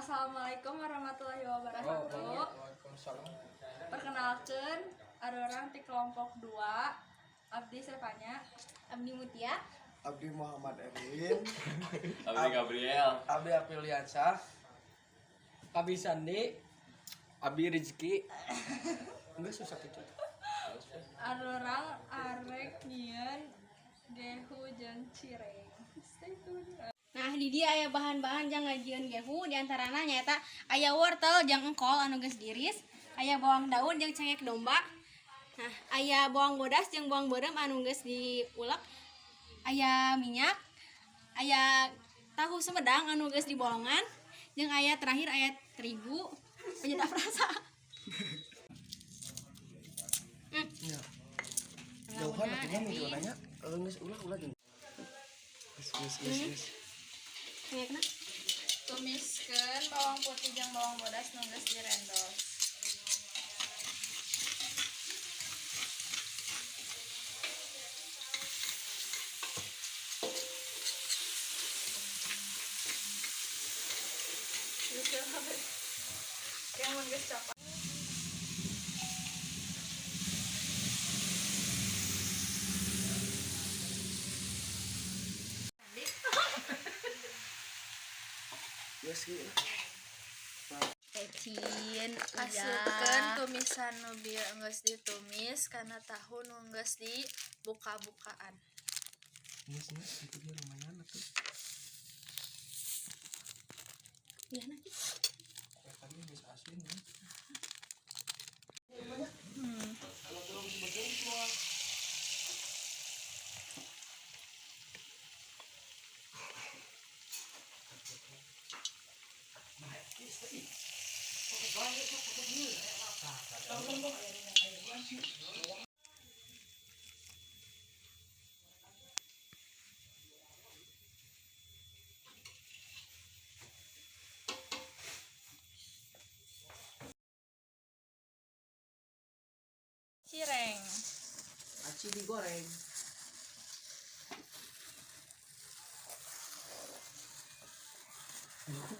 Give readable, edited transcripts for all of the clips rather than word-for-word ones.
Assalamualaikum warahmatullahi wabarakatuh. Perkenalkan, ada orang di kelompok 2. Abdi Stefania, Abdi Mutia, Abdi Muhammad Erwin, Abdi Gabriel, Abdi Apriliansyah, Abi Sandi, Abi Rizki. enggak susah itu. ada orang arek nyieun gehu jeung cireng. Stay tune. nah di dia aya bahan-bahan jang ngajieun gehu diantarana nyaeta aya wortel jang engkol anu geus diris, aya bawang daun jang cengkeh domba, nah aya bawang bodas jang bawang beureum anu geus diulek, aya minyak, aya tahu sumedang anu geus dibolongan, jeung aya terakhir aya terigu penyedap rasa. Iya. Jauhan atunya videonanya geus ulah jeung. Geus. Cengkehna Tumiskeun bawang putih jeung bawang bodas nu geus direndos. Kayak mun geus capak. ecin Asupkeun tumisan nu bieu geus ditumis kana tahu nu geus dibuka-bukaan. Ini itu dia lumayan atuh. ya nanti Tadi geus asin ya. Cireng. Aci digoreng.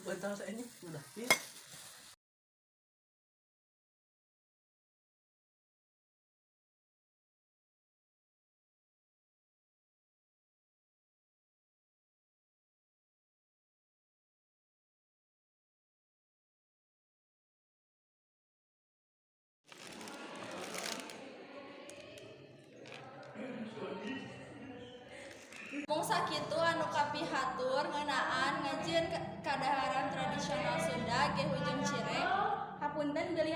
Bantal saya ini udah. Mung sakitu anu kapihatur ngeunaan ngajieun kadaharan tradisional Sunda gehu jeung cireng. hapunten geulih